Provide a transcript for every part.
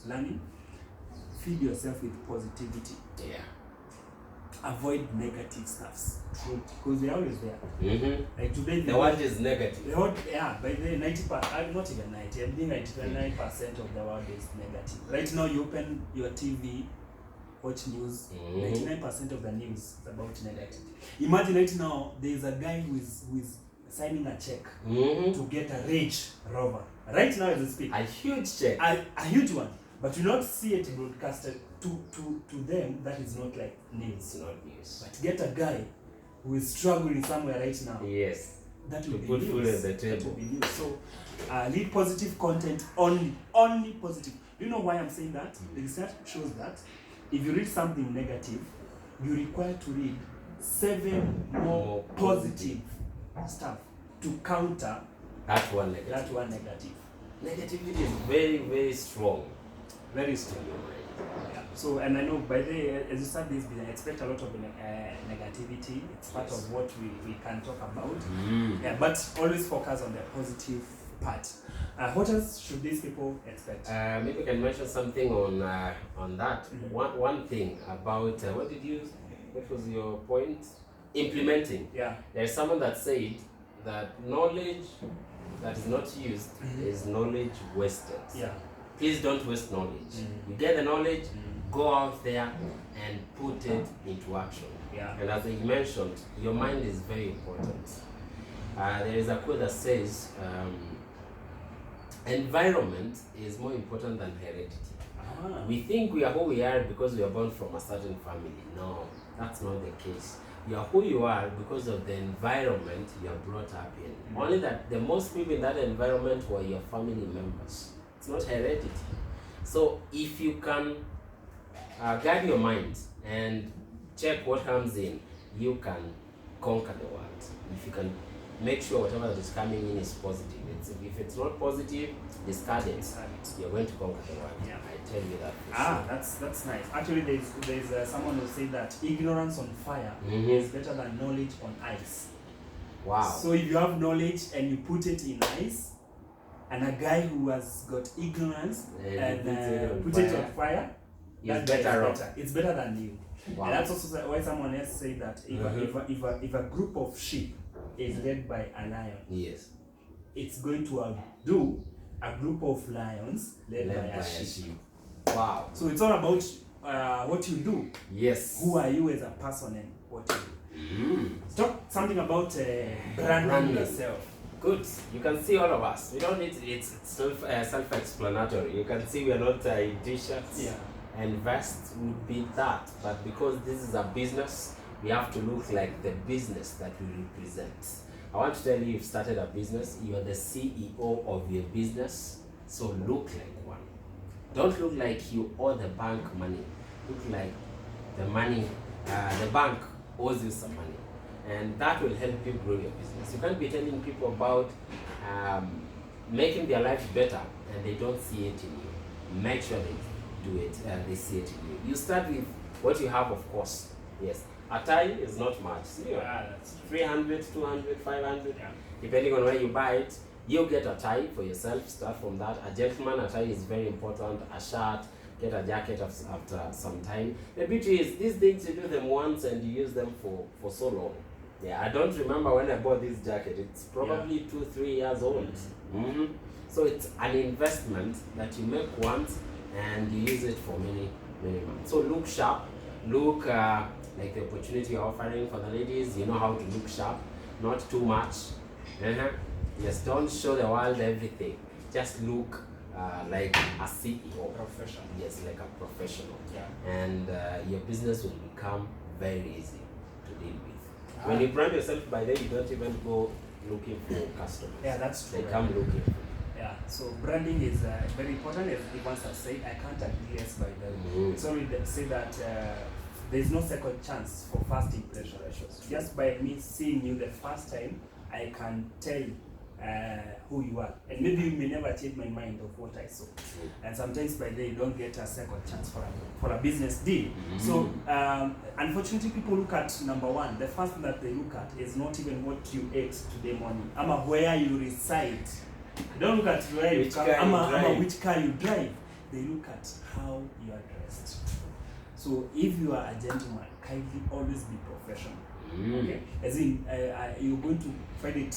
learning, feed yourself with positivity. Yeah. Avoid negative stuffs. Because they're always there. Mm-hmm. Like today, the world is negative. The world, yeah, by the 90%, not even 90, I think 99% of the world is negative. Right now, you open your TV, watch news, 99% of the news is about negative. Imagine right now, there is a guy who is signing a check to get a Range Rover. Right now as we speak. A huge check. A huge one. But you not see it broadcasted to them. That is not like news. It's not news. But get a guy who is struggling somewhere right now. Yes. That will be put news. Food on the table. That will be news. So lead positive content only positive. Do you know why I'm saying that? The research shows that if you read something negative, you're required to read 7 more positive stuff to counter that one negative. That one negative. Negativity is very, very strong. Very strong. Yeah. So, and I know by the as you start this business, expect a lot of negativity. It's part of what we can talk about. Yeah, but always focus on the positive part. What else should these people expect? Maybe I can mention something on that. One thing about what was your point? Implementing. Yeah. There's someone that said that knowledge that is not used is knowledge wasted. Yeah. Please don't waste knowledge. You get the knowledge, go out there and put it into action. Yeah. And as I mentioned, your mind is very important. There is a quote that says, environment is more important than heredity. We think we are who we are because we are born from a certain family. No, that's not the case. You are who you are because of the environment you are brought up in. Only that the most people in that environment were your family members. It's not heredity. So if you can guide your mind and check what comes in, you can conquer the world. If you can make sure whatever that is coming in is positive. If it's not positive, discard it. You're going to conquer the world. Yeah. I tell you that for sure. That's nice. Actually, there's someone who said that ignorance on fire is better than knowledge on ice. Wow. So if you have knowledge and you put it in ice, and a guy who has got ignorance and put it on fire, it's better. It's better than you. Wow. And that's also why someone else said that if a group of sheep is led by a lion, yes, it's going to outdo a group of lions led by a sheep. Wow. So it's all about what you do. Yes. Who are you as a person and what you do. Talk something about branding yourself. Good. You can see all of us. We don't need it's self-explanatory. You can see we are not in t-shirts. Yeah. And vest would be that. But because this is a business, we have to look like the business that we represent. I want to tell you, you've started a business, you are the CEO of your business, so look like one. Don't look like you owe the bank money. Look like the money, the bank owes you some money. And that will help you grow your business. You can't be telling people about making their lives better and they don't see it in you. Make sure they do it and they see it in you. You start with what you have, of course. Yes. A tie is not much. That's 300, 200, 500, depending on where you buy it. You get a tie for yourself, start from that. A gentleman, a tie is very important. A shirt, get a jacket after some time. The beauty is, these things you do them once and you use them for so long. Yeah, I don't remember when I bought this jacket. It's probably 2-3 years old. So it's an investment that you make once and you use it for many months. So look sharp, look like the opportunity you're offering for the ladies. You know how to look sharp, not too much. Yes, don't show the world everything. Just look like a CEO. Professional. Yes, like a professional. Yeah. And your business will become very easy to deal with. When you brand yourself, by then you don't even go looking for customers. Yeah, that's true. They come looking. Yeah, so branding is very important. As once I said, I can't agree less by that. Sorry to say that there's no second chance for first impression. Just by me seeing you the first time, I can tell who you are. And maybe you may never change my mind of what I saw. And sometimes by then you don't get a second chance for a business deal. So unfortunately, people look at number one. The first thing that they look at is not even what you ate today morning. Where you reside. Don't look at where you come, which car you drive. they look at how you are dressed. So if you are a gentleman, kindly always be professional. Okay, as in you're going to find it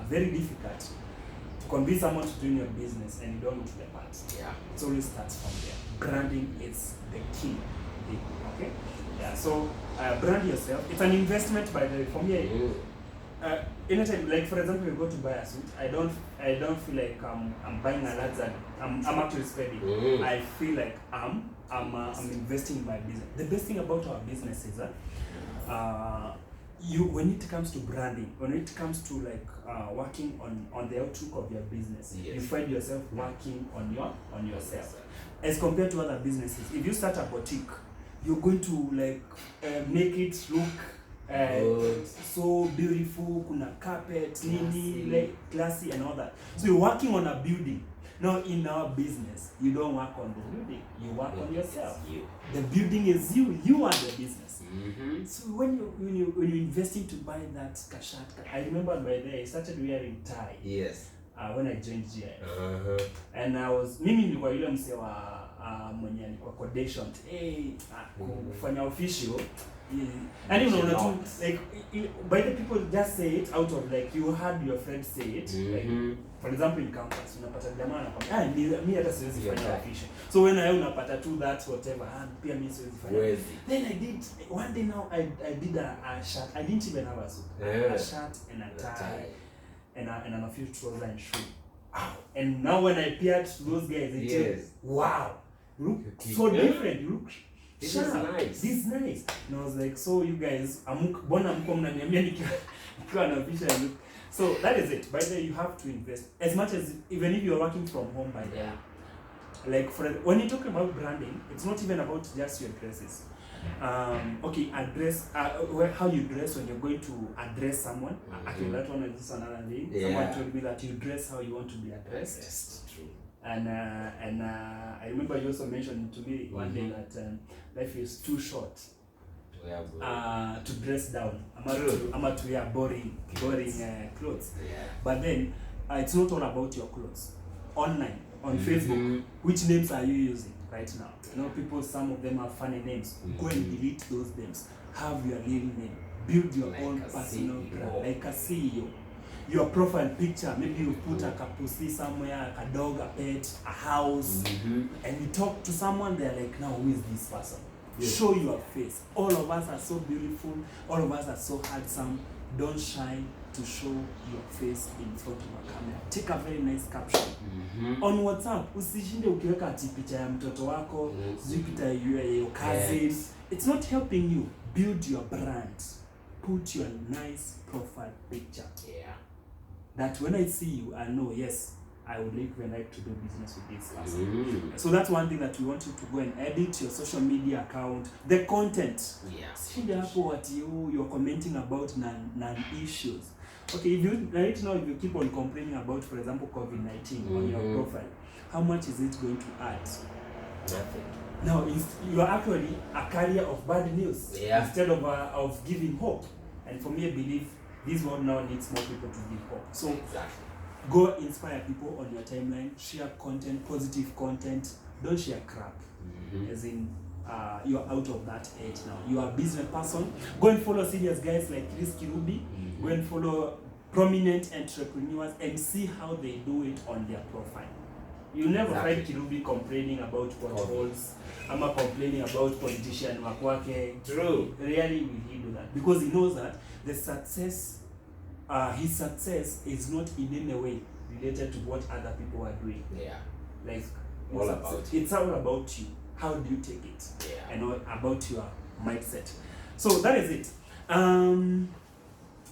very difficult to convince someone to join your business and you don't look the part. Yeah, it always starts from there. Branding is the key. Okay, yeah. So brand yourself. It's an investment, by the way. For me, anytime, like for example, you go to buy a suit, I don't feel like I'm buying a luxury. I'm actually spending. I feel like I'm investing in my business. The best thing about our business is that when it comes to branding, when it comes to like working on the outlook of your business, you find yourself working on yourself. As compared to other businesses, if you start a boutique, you're going to like make it look so beautiful, kuna carpet, nini, like classy and all that. So you're working on a building. Now in our business, you don't work on the building, you work on yourself. The building is you are the business. So when you investing to buy that shirt, I remember by then I started wearing tie. Yes. When I joined GI. And I was mimi nilikuwa yule mse wa mwenye alikuwa codation. Kufanya official. And you know, like by the people just say it out of like you heard your friend say it. Like, for example in campus, unapata jamaa anakwambia, mimi hata siwezi fanya official. So when I unapata to that whatever, pia mimi siwezi fanya. Then I did one day now I did a shirt. I didn't even have a suit. A shirt and a tie and an official trouser and shoe. And now when I appeared to those guys, they said, wow, you look so different. You look this is nice. This is nice. And I was like, so you guys, bona mko mnaniambia nikiwa na official look. So that is it. By the way, you have to invest as much as even if you're working from home. By the way, like when you talk about branding, it's not even about just your dresses. Okay, address how you dress when you're going to address someone. Actually, that one is another thing. Someone told me that you dress how you want to be addressed. That's true. And I remember you also mentioned to me one day that life is too short to dress down. I'm to wear boring clothes. But then it's not all about your clothes. Online, on Facebook, which names are you using right now? You know, people, some of them have funny names. Go and delete those names. Have your real name. Build your own personal brand, like a CEO. Your profile picture, maybe you put a kapusi somewhere, a dog, a pet, a house, and you talk to someone, they're like, now who is this person? Show your face. All of us are so beautiful, all of us are so handsome. Don't shy to show your face in front of a camera. Take a very nice caption. On WhatsApp, usishinde ukiweka ati picha ya mtoto wako, sijui picha ya your cousin. It's not helping you. Build your brand. Put your nice profile picture. That when I see you, I know, yes, I would like to do business with this person. So that's one thing that we want you to go and edit your social media account. The content. What you're commenting about non-issues. Okay, if you right now, if you keep on complaining about, for example, COVID-19 on your profile, how much is it going to add? Nothing. Now, you are actually a carrier of bad news instead of giving hope. And for me, I believe this world now needs more people to give hope. So go inspire people on your timeline, share content, positive content. Don't share crap. As in, you're out of that age now. You are a business person. Go and follow serious guys like Chris Kirubi. Go and follow prominent entrepreneurs and see how they do it on their profile. You never find Kirubi complaining about potholes. I'm complaining about politician wakwake. True. Rarely will he do that because he knows that the success, his success is not in any way related to what other people are doing. Like all about it's all about you. How do you take it? And all about your mindset. So that is it.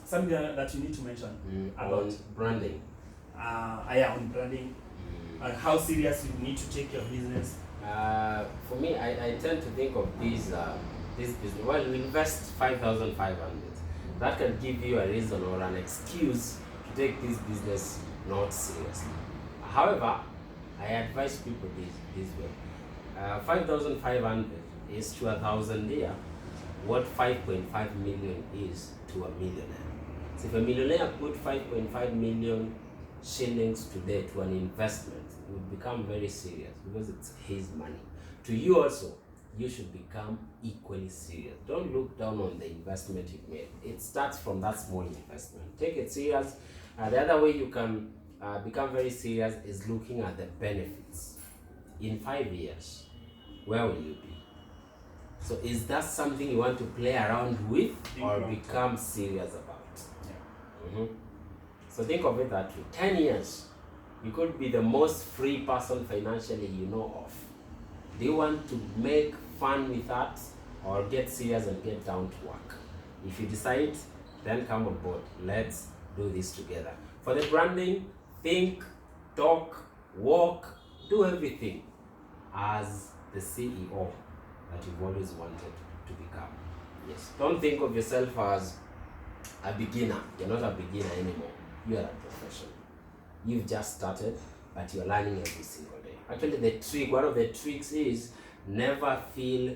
Something that you need to mention about branding. On branding. How serious you need to take your business. For me, I tend to think of this business. Well, we invest 5,500. That can give you a reason or an excuse to take this business not seriously. However, I advise people this way. 5,500 is to 1,000 a year what 5.5 million is to a millionaire. So if a millionaire put 5.5 million shillings today to an investment, would become very serious because it's his money. To you also, you should become equally serious. Don't look down on the investment you've made. It starts from that small investment. Take it serious. The other way you can become very serious is looking at the benefits. In 5 years, where will you be? So is that something you want to play around with or become serious about? Yeah. So think of it that way. 10 years, you could be the most free person financially you know of. Do you want to make fun with that or get serious and get down to work? If you decide, then come on board. Let's do this together. For the branding, think, talk, walk, do everything as the CEO that you've always wanted to become. Yes. Don't think of yourself as a beginner. You're not a beginner anymore. You are a professional. You've just started, but you're learning every single day. Actually, one of the tricks is never feel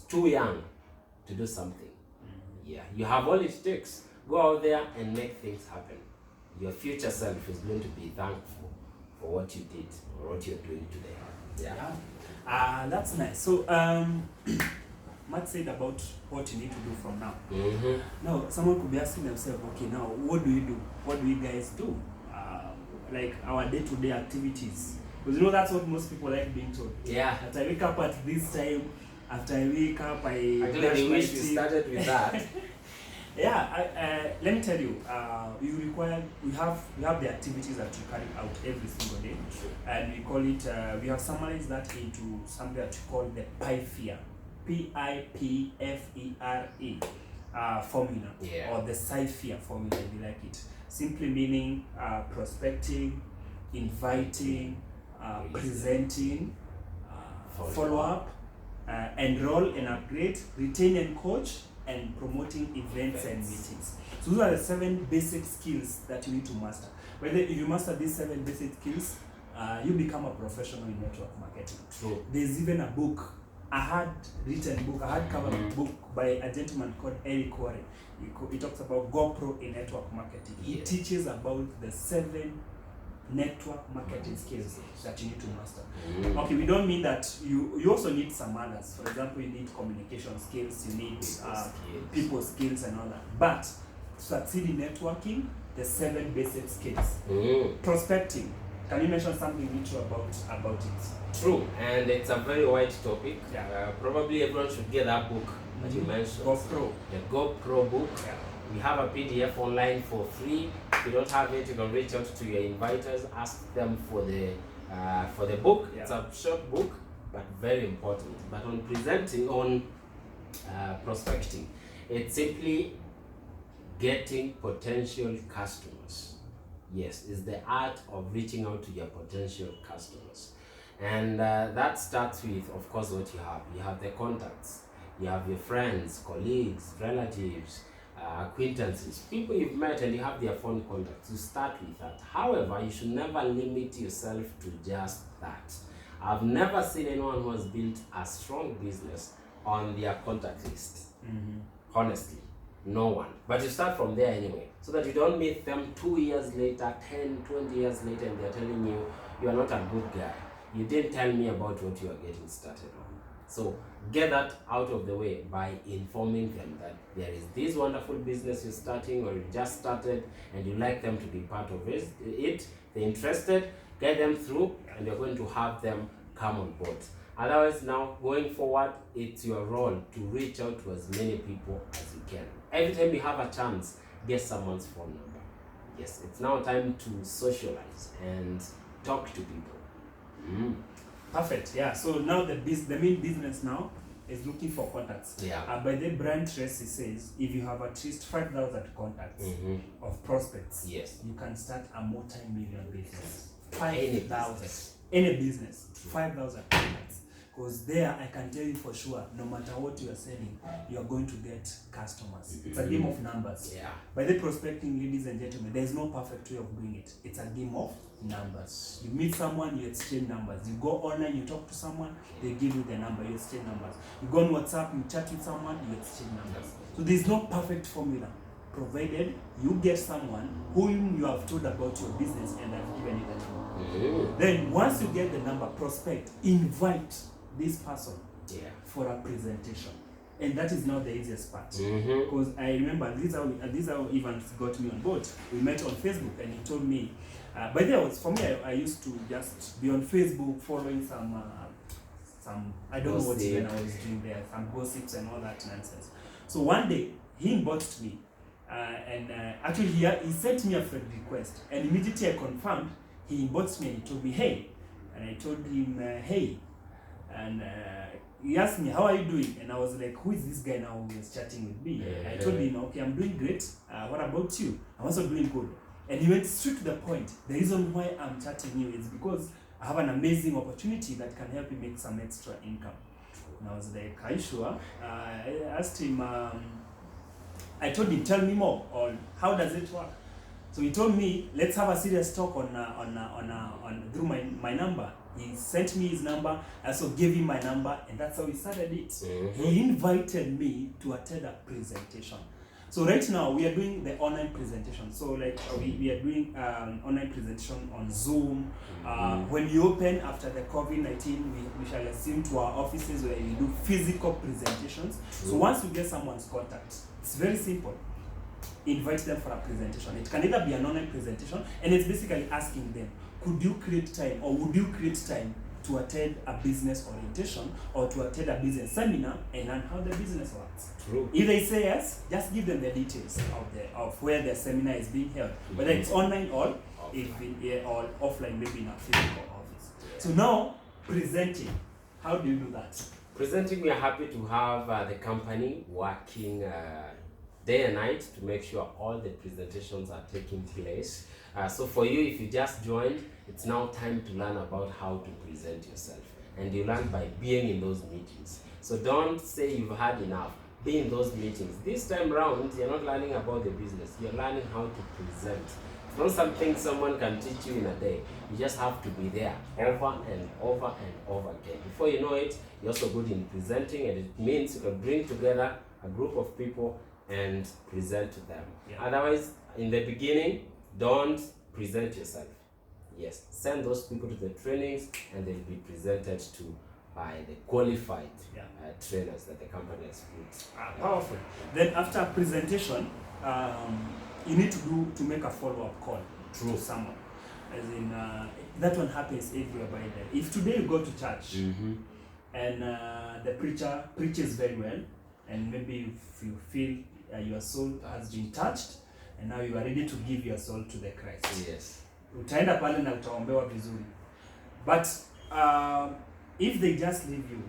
too young to do something. Yeah, you have all it takes. Go out there and make things happen. Your future self is going to be thankful for what you did or what you're doing today. Yeah. That's nice. So, Matt said about what you need to do from now. Now, someone could be asking themselves, okay, now, what do you do? What do you guys do? Like our day-to-day activities. Because you know that's what most people like being told. Yeah. After I wake up at this time, after I wake up, I actually wish we started with that. Yeah, let me tell you, we have the activities that we carry out every single day, and we call it, we have summarized that into something that we call the PIFERE, PIPFERE formula, or the CIFERE formula if you like it. Simply meaning prospecting, inviting, presenting, follow up, enroll and upgrade, retain and coach, and promoting events and meetings. So those are the 7 basic skills that you need to master. Whether if you master these 7 basic skills, you become a professional in network marketing. True. There's even a book, a hardcover book by a gentleman called Eric Warren. He talks about GoPro in network marketing. He teaches about the 7 network marketing skills that you need to master. Okay, we don't mean that you also need some others. For example, you need communication skills, you need people skills and all that. But to succeed in networking, the 7 basic skills. Prospecting. Can you mention something little about it? True, and it's a very wide topic. Probably everyone should get that book that you mentioned. GoPro. The GoPro book. We have a PDF online for free. If you don't have it, you can reach out to your inviters, ask them for the book. It's a short book, but very important. But on prospecting, it's simply getting potential customers. Yes, it's the art of reaching out to your potential customers. And that starts with, of course, what you have. You have the contacts. You have your friends, colleagues, relatives, acquaintances, people you've met and you have their phone contacts. You start with that. However, you should never limit yourself to just that. I've never seen anyone who has built a strong business on their contact list. Honestly, no one. But you start from there anyway, so that you don't meet them 2 years later, 10, 20 years later, and they're telling you, you are not a good guy. You didn't tell me about what you are getting started on. So get that out of the way by informing them that there is this wonderful business you're starting or you just started and you like them to be part of it. They're interested, get them through, and you're going to have them come on board. Otherwise, now going forward, it's your role to reach out to as many people as you can. Every time you have a chance, get someone's phone number. Yes, it's now time to socialize and talk to people. Perfect. Yeah. So now the main business now is looking for contacts. By the brand Tracy says, if you have at least 5,000 contacts of prospects, you can start a multi-million business. 5,000. Any business. 5,000 contacts. Because there, I can tell you for sure, no matter what you are selling, you are going to get customers. It's a game of numbers. By the prospecting, ladies and gentlemen, there is no perfect way of doing it. It's a game of numbers. You meet someone, you exchange numbers. You go online, you talk to someone, they give you the number, you exchange numbers. You go on WhatsApp, you chat with someone, you exchange numbers. So there's no perfect formula. provided you get someone whom you have told about your business and have given you the number. Then once you get the number, prospect, invite this person for a presentation. And that is now the easiest part. Because I remember this how Evans got me on board. We met on Facebook and he told me, by the way, for me, I used to just be on Facebook following some I don't know what even I was doing there, some gossips and all that nonsense. So one day he inboxed me and actually he sent me a friend request, and immediately I confirmed. He inboxed me and he told me, hey, and I told him, hey, and he asked me, how are you doing? And I was like, who is this guy now who is chatting with me? I told him, okay, I'm doing great. What about you? I'm also doing good. And he went straight to the point. The reason why I'm chatting you is because I have an amazing opportunity that can help you make some extra income. And I was like, are you sure? I asked him, I told him, tell me more on how does it work? So he told me, let's have a serious talk on through my number. He sent me his number, I also gave him my number, and that's how we started it. He invited me to attend a presentation. So right now we are doing the online presentation. So like we are doing online presentation on Zoom. When you open after the COVID-19, we shall assume to our offices where we do physical presentations. So once you get someone's contact, it's very simple. Invite them for a presentation. It can either be an online presentation, and it's basically asking them, could you create time, or would you create time to attend a business orientation or to attend a business seminar and learn how the business works? True. If they say yes, just give them the details of where the seminar is being held, whether it's online or or offline, maybe in a physical office. So now, presenting, how do you do that? Presenting, we are happy to have the company working day and night to make sure all the presentations are taking place. So for you, if you just joined, it's now time to learn about how to present yourself. And you learn by being in those meetings. So don't say you've had enough. Be in those meetings. This time round, you're not learning about the business. You're learning how to present. It's not something someone can teach you in a day. You just have to be there over and over and over again. Before you know it, you're also good in presenting, and it means you can bring together a group of people and present to them. Otherwise, in the beginning, don't present yourself. Yes, send those people to the trainings, and they'll be presented to by the qualified trainers that the company has put. Powerful. Then after a presentation, you need to make a follow-up call to someone. As in, that one happens everywhere by then. If today you go to church and the preacher preaches very well, and maybe if you feel your soul has been touched, and now you are ready to give your soul to the Christ. Yes. Utaenda pale na utaombewa vizuri. But if they just leave you,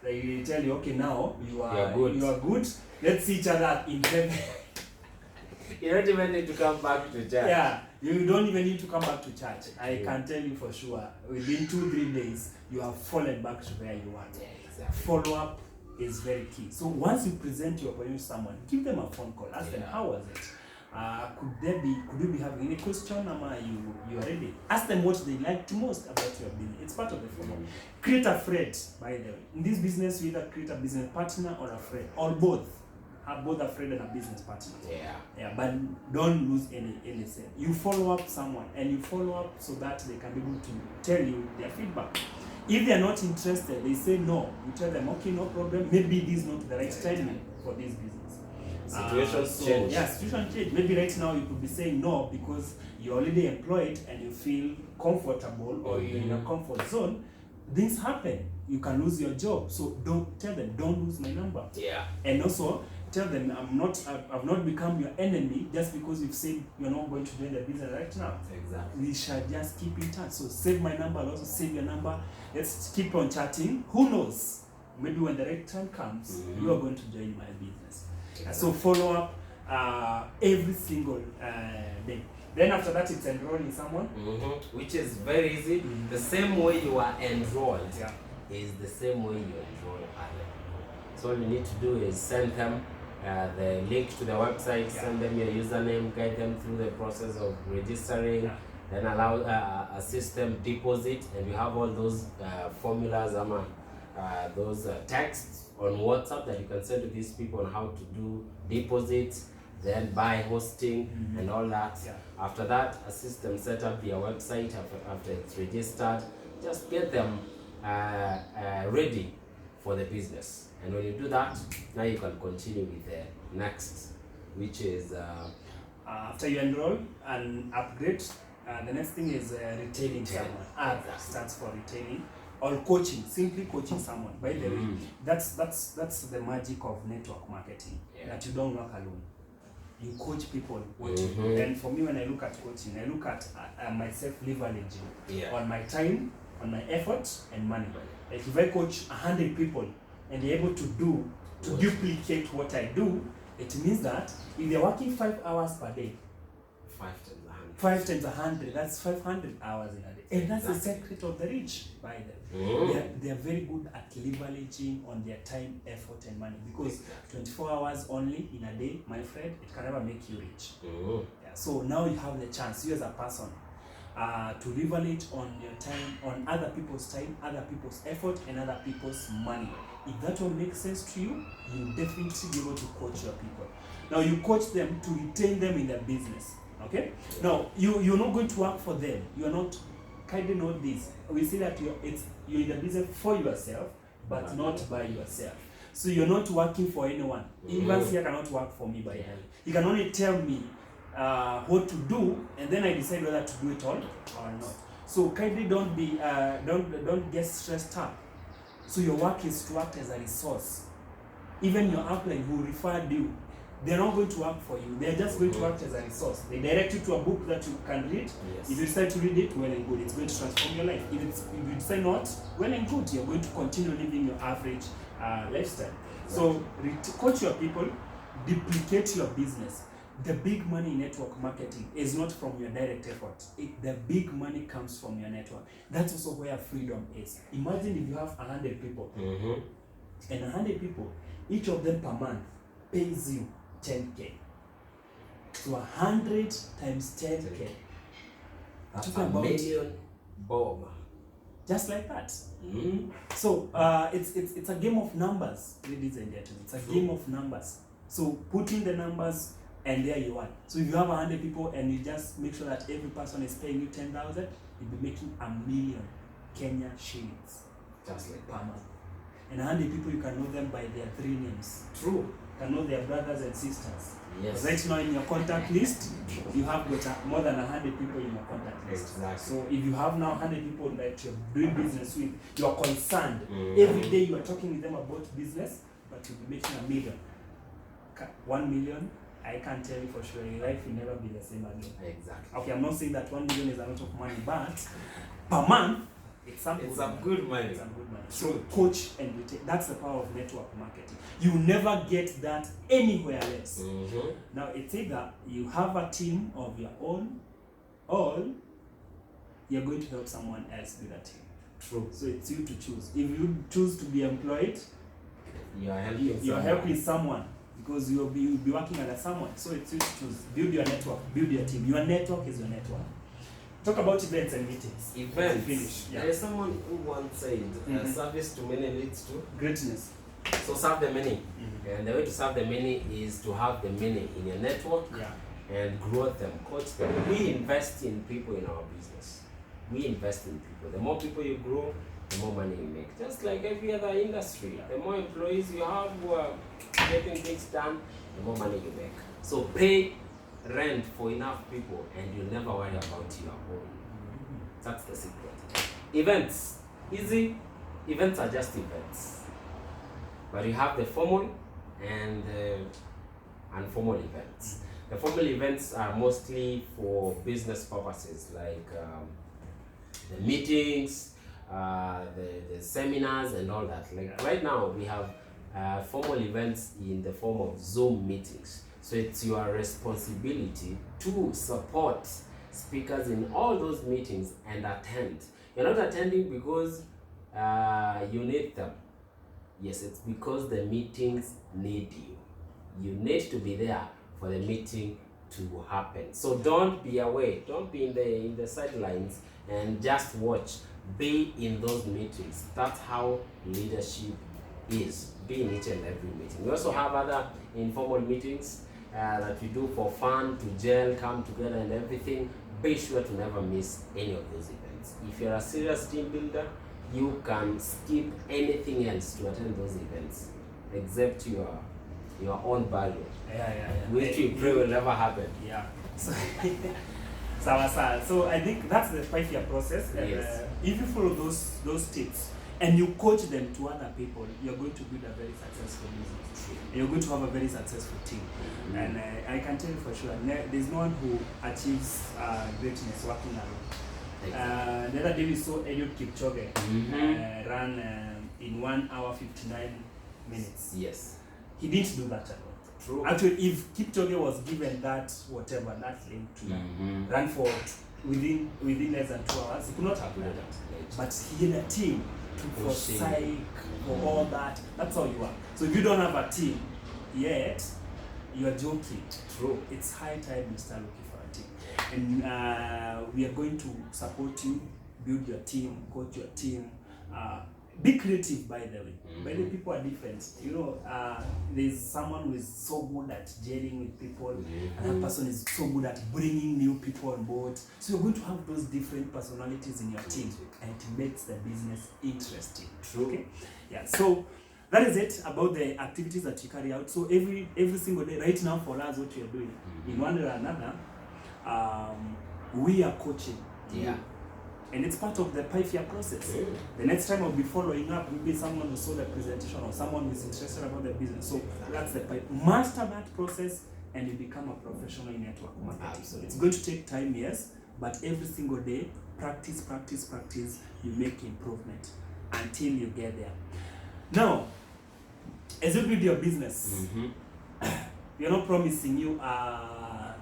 they tell you, okay, now you are good. Let's see each other in heaven. You don't even need to come back to church. Yeah, you don't even need to come back to church. I can tell you for sure, within 2-3 days, you have fallen back to where you were. Exactly. Follow-up is very key. So once you present your opinion to someone, give them a phone call. Ask them, how was it? Could you be having any question? You are ready? Ask them what they liked most about your business. It's part of the follow-up. Create a friend, by the way. In this business, you either create a business partner or a friend, or both. Have both a friend and a business partner. But don't lose any sense. You follow up someone, and you follow up so that they can be able to tell you their feedback. If they are not interested, they say no. You tell them, okay, no problem. Maybe this is not the right timing for this business. Situations change. Yeah, situations change. Maybe right now you could be saying no because you're already employed and you feel comfortable, or you're in a comfort zone. Things happen. You can lose your job. So don't tell them, don't lose my number. And also tell them, I've not become your enemy just because you've said you're not going to join the business right now. Exactly. We shall just keep in touch. So save my number, I'll also save your number. Let's keep on chatting. Who knows? Maybe when the right time comes, you are going to join my business. So follow up every single day. Then after that, it's enrolling someone. Which is very easy. The same way you are enrolled is the same way you enroll other people. So all you need to do is send them the link to the website, send them your username, guide them through the process of registering, then allow a system deposit, and you have all those formulas, those texts on WhatsApp that you can send to these people on how to do deposits. then buy hosting and all that. Yeah. After that, assist them set up their website after it's registered. Just get them ready for the business. And when you do that, now you can continue with the next, which is after you enroll and upgrade, the next thing is retaining someone. Exactly. Stands for retaining or coaching, simply coaching someone. By the way, that's the magic of network marketing. That you don't work alone. You coach people. And for me, when I look at coaching, I look at myself leveraging on my time, on my effort, and money. Like if I coach 100 people and they're able to duplicate what I do, it means that if they're working 5 hours per day, 5 times 100, that's 500 hours in a day. And that's the secret of the rich, by them. They are very good at leveraging on their time, effort, and money. Because 24 hours only in a day, my friend, it can never make you rich. So now you have the chance, you as a person, to leverage on your time, on other people's time, other people's effort, and other people's money. If that all makes sense to you, you'll definitely be able to coach your people. Now you coach them to retain them in their business. Okay? Now you're not going to work for them. You are not. Kindly note this. We see that you're in the business for yourself, but not by yourself. So you're not working for anyone. Even here cannot work for me by hand. You can only tell me what to do, and then I decide whether to do it all or not. So kindly don't be don't get stressed up. So your work is to act as a resource. Even your upline who referred you, they're not going to work for you. They're just going to act as a resource. They direct you to a book that you can read. If you decide to read it, well and good. It's going to transform your life. If you decide not, well and good. You're going to continue living your average lifestyle. So coach your people, duplicate your business. The big money in network marketing is not from your direct effort. The big money comes from your network. That's also where freedom is. Imagine if you have 100 people, and 100 people, each of them per month pays you 10K. So 100 times 10K. That's a million bomb. Just like that. So it's a game of numbers, ladies and gentlemen. It's a game of numbers. So put in the numbers, and there you are. So if you have 100 people and you just make sure that every person is paying you 10,000, you'll be making $1 million Kenya shillings. Just like per month. And 100 people, you can know them by their 3 names. True. You can know their brothers and sisters. Yes. Right now in your contact list, you have got more than 100 people in your contact list. Exactly. So if you have now 100 people that you're doing business with, you're concerned. Every day you are talking with them about business, but you'll be making $1 million. 1 million, I can't tell you for sure, your life will never be the same again. Exactly. Okay, I'm not saying that 1 million is a lot of money, but per month, it's some good money. It's some good money. So coach and retain. That's the power of network marketing. You never get that anywhere else. Now it's either you have a team of your own, or you're going to help someone else build a team. True. So it's you to choose. If you choose to be employed, you're helping someone. Because you'll be working under someone. So it's you to choose. Build your network, build your team. Your network is your network. Talk about events and meetings. Events. Finish. There is someone who once said, service to many leads to greatness. So serve the many. And the way to serve the many is to have the many in your network and grow them, coach them. We invest in people in our business. We invest in people. The more people you grow, the more money you make. Just like every other industry. The more employees you have who are getting things done, the more money you make. So pay rent for enough people and you'll never worry about your own. That's the secret. Events. Easy. Events are just events. But you have the formal and informal events. The formal events are mostly for business purposes, like the meetings, the seminars and all that. Like right now we have formal events in the form of Zoom meetings. So it's your responsibility to support speakers in all those meetings and attend. You're not attending because you need them. Yes, it's because the meetings need you. You need to be there for the meeting to happen. So don't be away. Don't be in the sidelines and just watch. Be in those meetings. That's how leadership is. Be in each and every meeting. We also have other informal meetings. that we do for fun, to gel, come together and everything, be sure to never miss any of those events. If you're a serious team builder, you can skip anything else to attend those events, except your own burial, which we pray will never happen. Yeah. So, so I think that's the 5-year process. And, Yes. if you follow those tips and you coach them to other people, you're going to build a very successful business. You're going to have a very successful team. And I can tell you for sure, there's no one who achieves greatness working alone. The other day we saw Eliud Kipchoge run in 1 hour 59 minutes. Yes. He didn't do that alone. True. Actually, if Kipchoge was given that link to run for within less than 2 hours, he could not have done that. But he had a team for psych, for all that. That's how you are. So if you don't have a team yet, you are joking. True. It's high time you start looking for a team. And we are going to support you, build your team, coach your team. Be creative, by the way. By the way, people are different. You know, there's someone who is so good at gelling with people. Another person is so good at bringing new people on board. So you're going to have those different personalities in your team, and it makes the business interesting. True. Okay? Yeah. So that is it about the activities that you carry out. So every single day, right now for us, what we are doing, in one way or another, we are coaching. Yeah. And it's part of the 5-year process. The next time I'll be following up will be someone who saw the presentation or someone who's interested about the business. So that's the 5. Master that process and you become a professional in network marketing. Absolutely. It's going to take time, yes, but every single day, practice, you make improvement until you get there. Now, as you build your business, we're not promising you a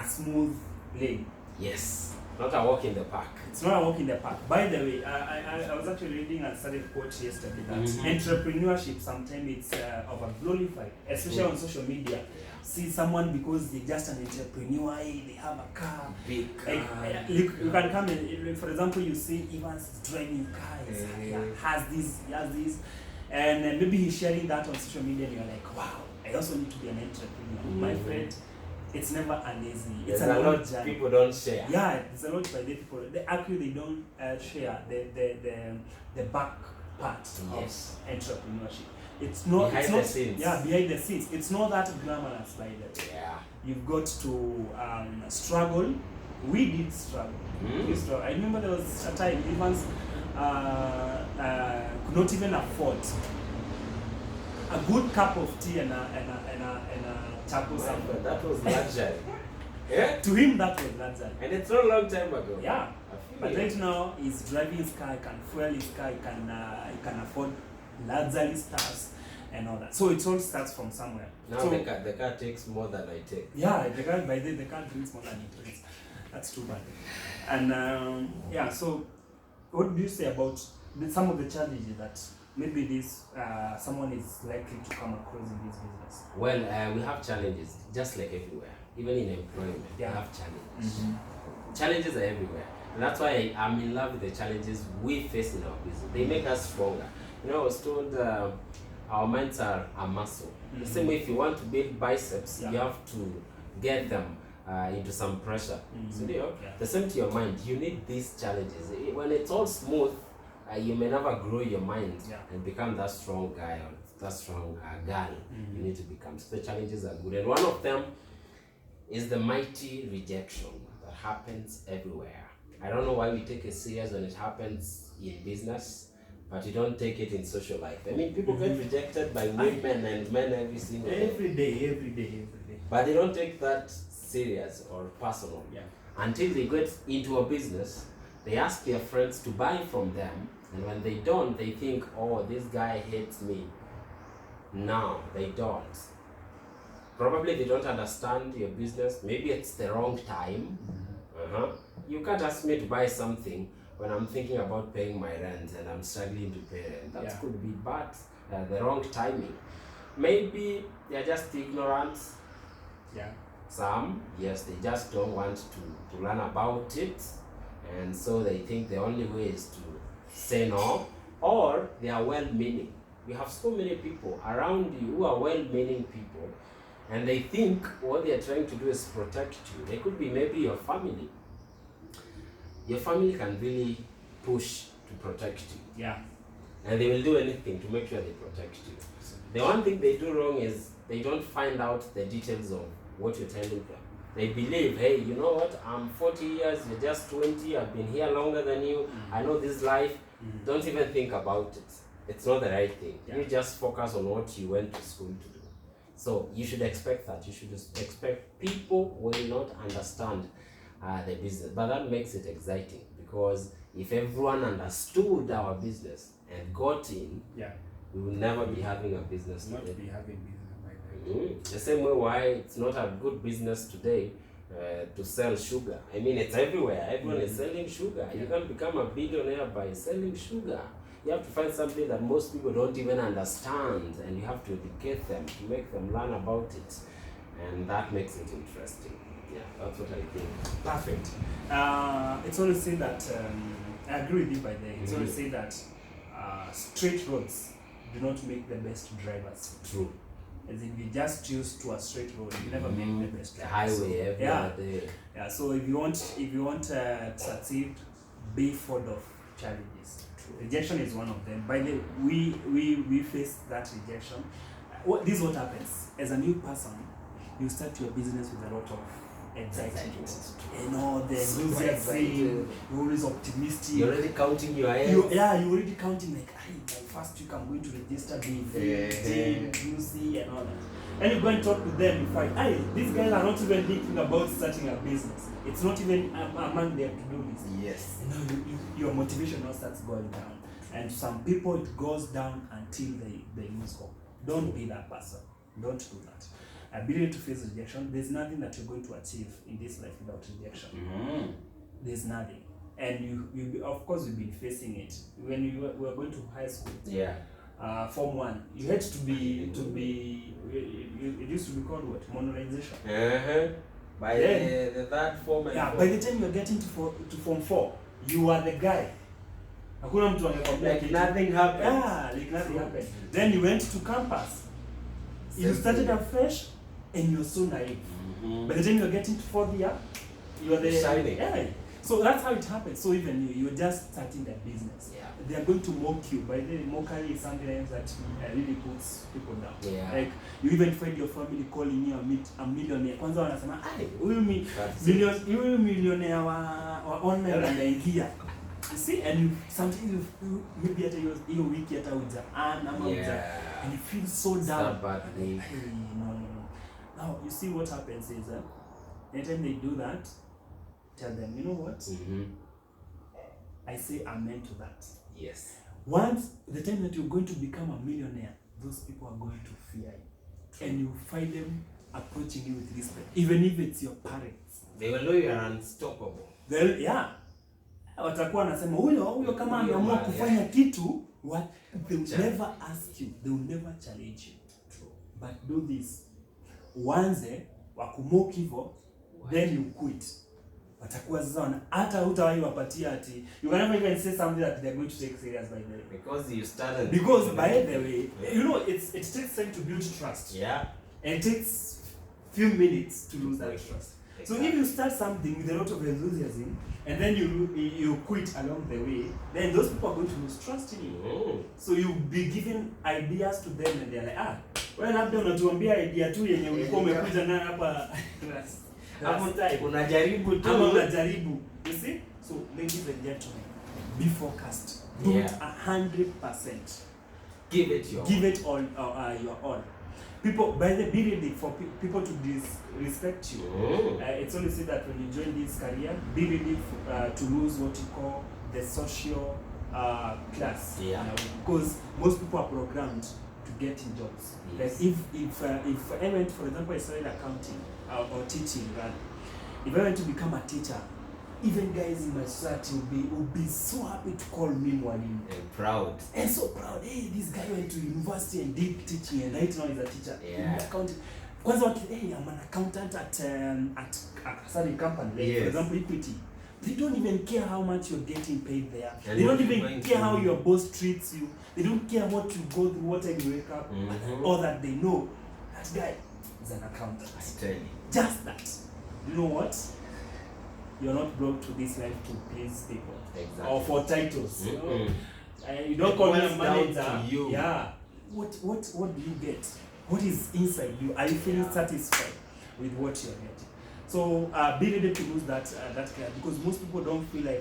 smooth lane. Yes. Not a walk in the park. It's not a walk in the park. By the way, I was actually reading a certain quote yesterday that entrepreneurship sometimes it's over glorified, especially on social media. See someone because they're just an entrepreneur, they have a car, Big car. you can come and, for example, you see Evans driving cars, he has this, and maybe he's sharing that on social media, and you're like, wow, I also need to be an entrepreneur. My friend, it's never an easy. It's a lot journey. People don't share. Yeah, it's a lot by the people. They don't share the back part of entrepreneurship. It's not Behind the scenes. Yeah, behind the scenes. It's not that glamorous by the way. Yeah. You've got to struggle. We did struggle. We struggled. I remember there was a time Evans could not even afford a good cup of tea and a charcoal sample. That was luxury. Yeah? To him, that was luxury. And it's not a long time ago. Yeah. But right now, he's driving his car, he can fuel his car, he can afford luxury stuffs and all that. So it all starts from somewhere. Now so, the car takes more than I take. Yeah, the car drinks more than he drinks. That's too bad. And yeah, so what do you say about some of the challenges that maybe this someone is likely to come across in this business? Well, we have challenges, just like everywhere. Even in employment, we have challenges. Challenges are everywhere. And that's why I'm in love with the challenges we face in our business. They make us stronger. You know, I was told our minds are a muscle. The same way, if you want to build biceps, you have to get them into some pressure. So the same to your mind. You need these challenges. When it's all smooth, you may never grow your mind and become that strong guy or that strong girl you need to become. So the challenges are good. And one of them is the mighty rejection that happens everywhere. I don't know why we take it serious when it happens in business, but you don't take it in social life. I mean, people get rejected by women and men every single day. Every day. But they don't take that serious or personal. Until they get into a business, they ask their friends to buy from them, and when they don't, they think, oh, this guy hates me. No, they don't. Probably they don't understand your business. Maybe it's the wrong time. You can't ask me to buy something when I'm thinking about paying my rent and I'm struggling to pay rent. That could be bad, the wrong timing. Maybe they're just ignorant. Some, yes, they just don't want to learn about it, and so they think the only way is to say no, or they are well-meaning. We have so many people around you who are well-meaning people, And they think what they are trying to do is protect you. They could be maybe your family. Your family can really push to protect you. Yeah. And they will do anything to make sure they protect you. The one thing they do wrong is they don't find out the details of what you're telling them. They believe, hey, you know what, I'm 40 years, you're just 20, I've been here longer than you, I know this life. Don't even think about it. It's not the right thing. Yeah. You just focus on what you went to school to do. So you should expect that. You should expect people will not understand the business. But that makes it exciting, because if everyone understood our business and got in, Yeah. we will never be having a business Not today. be having business like that. The same way why it's not a good business today to sell sugar. I mean, it's everywhere. Everyone is selling sugar. You can become a billionaire by selling sugar. You have to find something that most people don't even understand, and you have to educate them to make them learn about it, and that makes it interesting. Yeah, that's what I think. Perfect. It's always said that, I agree with you by there. It's always said that straight roads do not make the best drivers. True. As if you just choose to a straight road, you never make the best The drivers. highway So, every yeah. day. Yeah. So if you want to succeed, be full of challenges. Rejection is one of them. By the way, we face that rejection. This is what happens. As a new person, you start your business with a lot of excitement. You know, the enthusiasm, you're always optimistic. You're already counting your eggs. You're already counting like, hey, my first week I'm going to register with UC and all that. And you go and talk to them, you find, hey, these guys are not even thinking about starting a business. It's not even among them to do this. Yes. You know, your motivation now starts going down. And some people, it goes down until they lose hope. Don't be that person. Don't do that. Ability to face rejection, there's nothing that you're going to achieve in this life without rejection. There's nothing. And you of course, we've been facing it. When we were going to high school, Form 1, you had to be it used to be called what? Monorization. By the third form and by the time you're getting to Form 4, you are the guy. Hakuna mtu angekwambia like nothing happened. Like nothing happened. Then you went to campus. You started afresh and you're so naive. By the time you're getting to 4th year, you are the shining. Yeah. So that's how it happens. So even you're just starting the business. Yeah. They are going to mock you. By the way, mockery is something that really puts people down. Yeah. Like you even find your family calling you a millionaire. Kwanza wanasema, "Ai, huyu millionaire wa online anaingia." You see, and sometimes you maybe hata hiyo wiki hata hujaana ama and you feel so down. Hey, no. Now you see what happens is anytime they do that, tell them, you know what? I say amen to that. Yes. Once the time that you're going to become a millionaire, those people are going to fear you. And you find them approaching you with respect, even if it's your parents. They will know you are unstoppable. Watakuwa wanasema huyo kama ameamua kufanya kitu, what they will never ask you, they will never challenge you. True. But do this. Once wakumoke hivyo, then you quit. Watakuwa sasa hata hutawahi wapatia ati you can never even say something that they're going to take serious by the way. Because you started. Because by the way, you know, it takes time to build trust. Yeah. And it takes few minutes to lose that trust. Exactly. So if you start something with a lot of enthusiasm and then you quit along the way, then those people are going to lose trust in you. So you'll be giving ideas to them and they're like, wewe labda unatuambia idea tu yenye ulikuwa umekuja nayo hapa. Hapo unajaribu tu. Ama unajaribu. You see? So ladies and gentlemen, be focused. Do it 100%. Give it your your all. People, by the ability for people to respect you, it's only said that when you join this career, be ready to lose what you call the social class. Because most people are programmed to get in jobs. Yes. Like if I went, for example, I studied accounting or teaching, rather. If I went to become a teacher, even guys in my society would be so happy to call me mwalimu. And proud. And so proud. Hey, this guy went to university and did teaching and right now he's a teacher. Yeah. Accounting. Kwanza hey, I'm an accountant at a certain company. Like, for example, Equity. They don't even care how much you're getting paid there. And they don't even care how your boss treats you. They don't care what you go through, what time you wake up, or that they know that guy. is an accountant. I tell you. Just that. You know what? You're not brought to this life to please people. Exactly. Or for titles. You know? You They don't call me boil down manager. to you. Yeah. What do you get? What is inside you? Are you feeling satisfied with what you're getting? So be ready to lose that care, because most people don't feel like